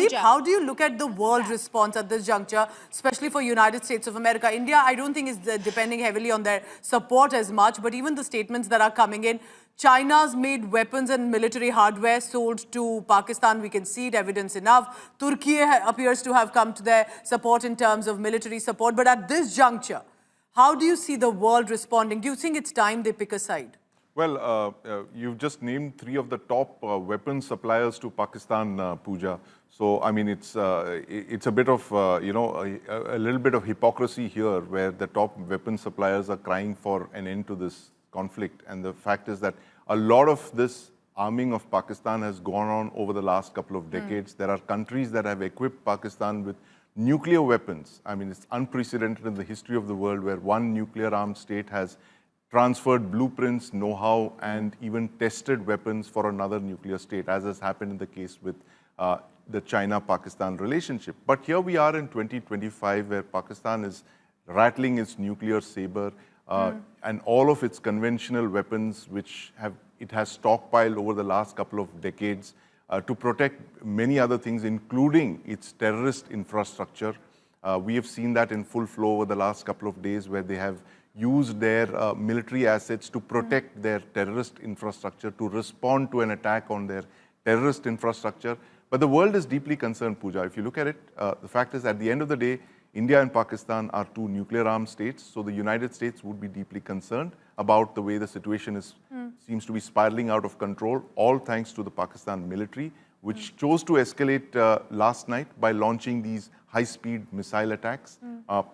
Sandeep, how do you look at the world response at this juncture, especially for United States of America? India, I don't think is depending heavily on their support as much, but even the statements that are coming in, China's made weapons and military hardware sold to Pakistan. We can see it, evidence enough. Turkey appears to have come to their support in terms of military support. But at this juncture, how do you see the world responding? Do you think it's time they pick a side? Well, you've just named three of the top weapons suppliers to Pakistan, Pooja. So, I mean, it's a bit of, a little bit of hypocrisy here where the top weapons suppliers are crying for an end to this conflict. And the fact is that a lot of this arming of Pakistan has gone on over the last couple of decades. There are countries that have equipped Pakistan with nuclear weapons. I mean, it's unprecedented in the history of the world where one nuclear-armed state has transferred blueprints, know-how, and even tested weapons for another nuclear state, as has happened in the case with the China-Pakistan relationship. But here we are in 2025, where Pakistan is rattling its nuclear saber, and all of its conventional weapons, which it has stockpiled over the last couple of decades to protect many other things, including its terrorist infrastructure. We have seen that in full flow over the last couple of days, where they have used their military assets to protect their terrorist infrastructure, to respond to an attack on their terrorist infrastructure. But the world is deeply concerned, Pooja. If you look at it, the fact is, at the end of the day, India and Pakistan are two nuclear-armed states, so the United States would be deeply concerned about the way the situation seems to be spiraling out of control, all thanks to the Pakistan military, which chose to escalate last night by launching these high-speed missile attacks.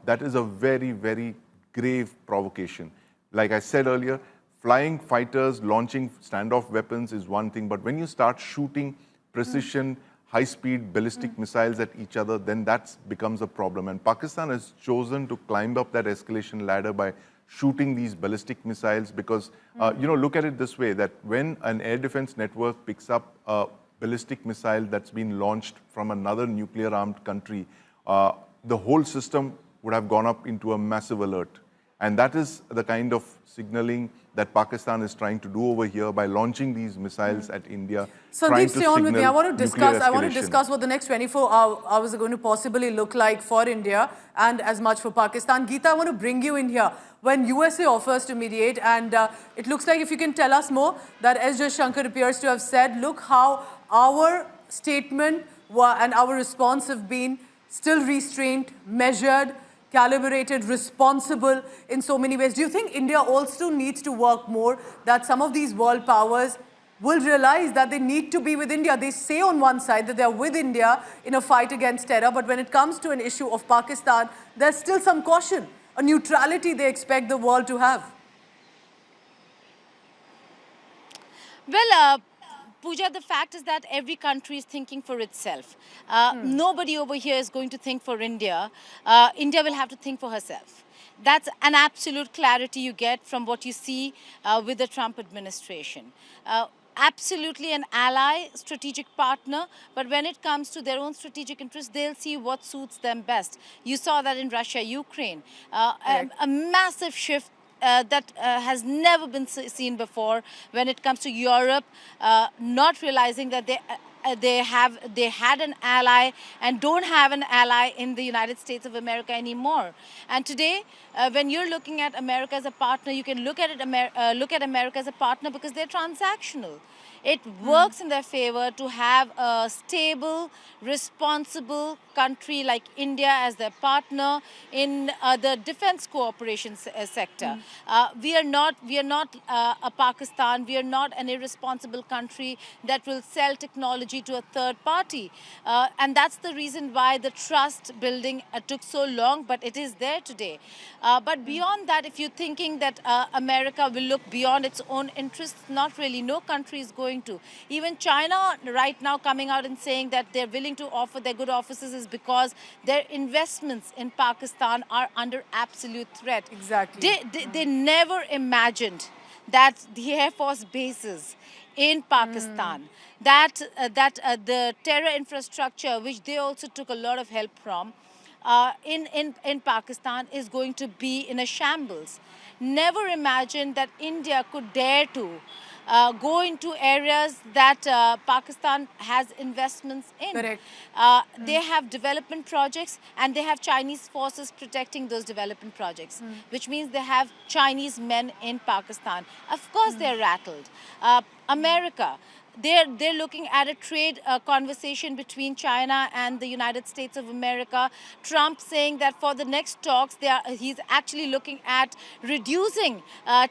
That is a very, very grave provocation. Like I said earlier, flying fighters launching standoff weapons is one thing, but when you start shooting precision, high-speed ballistic missiles at each other, then that becomes a problem. And Pakistan has chosen to climb up that escalation ladder by shooting these ballistic missiles because, look at it this way, that when an air defense network picks up a ballistic missile that's been launched from another nuclear-armed country, the whole system would have gone up into a massive alert. And that is the kind of signaling that Pakistan is trying to do over here by launching these missiles at India. Sandeep, stay on with me. I want to discuss what the next 24 hours are going to possibly look like for India and as much for Pakistan. Geeta, I want to bring you in here. When USA offers to mediate, and it looks like, if you can tell us more, that S. Jaishankar appears to have said, look how our statement and our response have been still restrained, measured, calibrated, responsible in so many ways. Do you think India also needs to work more, that some of these world powers will realize that they need to be with India? They say on one side that they're with India in a fight against terror, but when it comes to an issue of Pakistan, there's still some caution, a neutrality they expect the world to have. Well, Pooja, the fact is that every country is thinking for itself. Nobody over here is going to think for India. India will have to think for herself. That's an absolute clarity you get from what you see with the Trump administration. Absolutely an ally, strategic partner, but when it comes to their own strategic interests, they'll see what suits them best. You saw that in Russia, Ukraine, a massive shift that has never been seen before when it comes to Europe, not realizing that they had an ally and don't have an ally in the United States of America anymore. And today, when you're looking at America as a partner, you can look at America as a partner because they're transactional. It works in their favor to have a stable, responsible country like India as their partner in the defense cooperation sector. We are not a Pakistan. We are not an irresponsible country that will sell technology to a third party. And that's the reason why the trust building took so long, but it is there today. But beyond that, if you're thinking that America will look beyond its own interests, not really. No country is going to. Even China right now coming out and saying that they're willing to offer their good offices is because their investments in Pakistan are under absolute threat. Exactly. They never imagined that the Air Force bases in Pakistan, that the terror infrastructure, which they also took a lot of help from, in Pakistan is going to be in a shambles. Never imagined that India could dare to go into areas that Pakistan has investments in. Correct. They have development projects and they have Chinese forces protecting those development projects, which means they have Chinese men in Pakistan. Of course, they're rattled. America, they're looking at a trade conversation between China and the United States of America. Trump saying that for the next talks, he's actually looking at reducing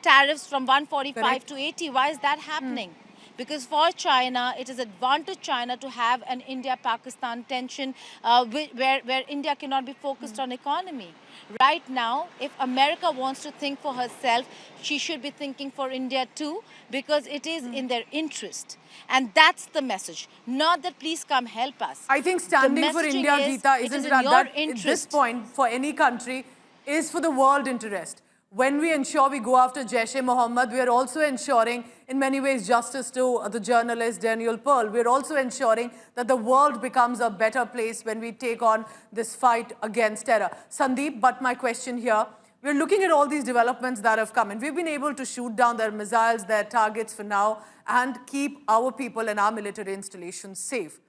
tariffs from 145 Correct. to 80. Why is that happening? Because for China, it is advantage China to have an India-Pakistan tension where India cannot be focused on economy. Right now, if America wants to think for herself, she should be thinking for India too, because it is in their interest. And that's the message. Not that please come help us. I think standing for India, Geeta, isn't it at this point for any country is for the world interest. When we ensure we go after Jaish-e-Mohammed, we are also ensuring, in many ways, justice to the journalist Daniel Pearl. We are also ensuring that the world becomes a better place when we take on this fight against terror. Sandeep, but my question here, we're looking at all these developments that have come, and we've been able to shoot down their missiles, their targets for now, and keep our people and our military installations safe.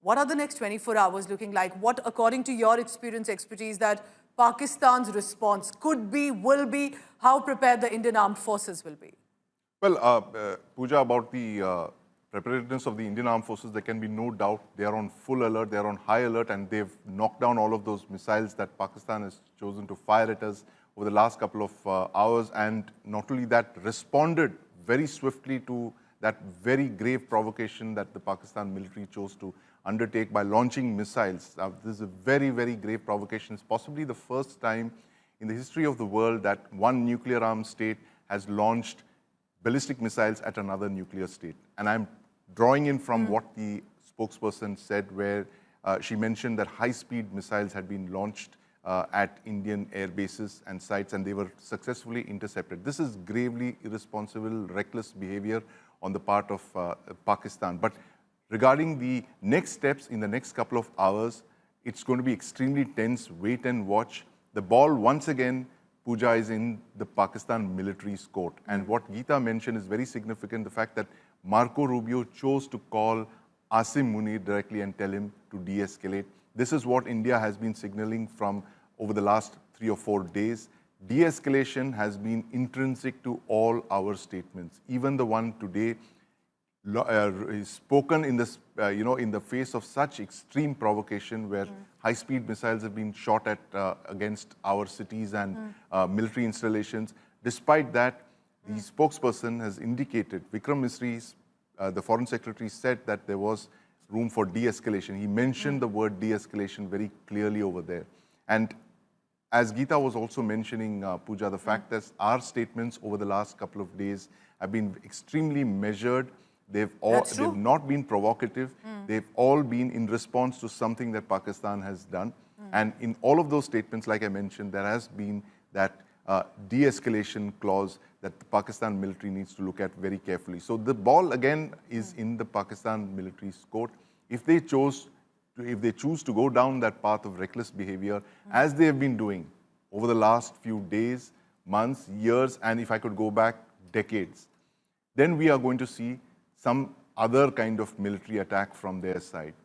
What are the next 24 hours looking like? What, according to your experience, expertise, that Pakistan's response could be, will be, how prepared the Indian Armed Forces will be? Well, Pooja, about the preparedness of the Indian Armed Forces, there can be no doubt. They are on full alert, they are on high alert, and they've knocked down all of those missiles that Pakistan has chosen to fire at us over the last couple of hours. And not only that, responded very swiftly to that very grave provocation that the Pakistan military chose to undertake by launching missiles. This is a very, very grave provocation. It's possibly the first time in the history of the world that one nuclear-armed state has launched ballistic missiles at another nuclear state. And I'm drawing in from what the spokesperson said, where she mentioned that high-speed missiles had been launched at Indian air bases and sites, and they were successfully intercepted. This is gravely irresponsible, reckless behavior on the part of Pakistan. But regarding the next steps in the next couple of hours, it's going to be extremely tense, wait and watch. The ball, once again, Pooja, is in the Pakistan military's court. And what Geeta mentioned is very significant, the fact that Marco Rubio chose to call Asim Munir directly and tell him to de-escalate. This is what India has been signaling from over the last 3 or 4 days. De-escalation has been intrinsic to all our statements. Even the one today is spoken in this, in the face of such extreme provocation, where high-speed missiles have been shot at against our cities and military installations. Despite that, the spokesperson has indicated, Vikram Misri, the Foreign Secretary, said that there was room for de-escalation. He mentioned the word de-escalation very clearly over there. And as Geeta was also mentioning, Pooja, the fact that our statements over the last couple of days have been extremely measured. They've not been provocative. They've all been in response to something that Pakistan has done. And in all of those statements, like I mentioned, there has been that de-escalation clause that the Pakistan military needs to look at very carefully. So the ball, again, is in the Pakistan military's court. If they choose to go down that path of reckless behavior, as they have been doing over the last few days, months, years, and if I could go back, decades, then we are going to see some other kind of military attack from their side.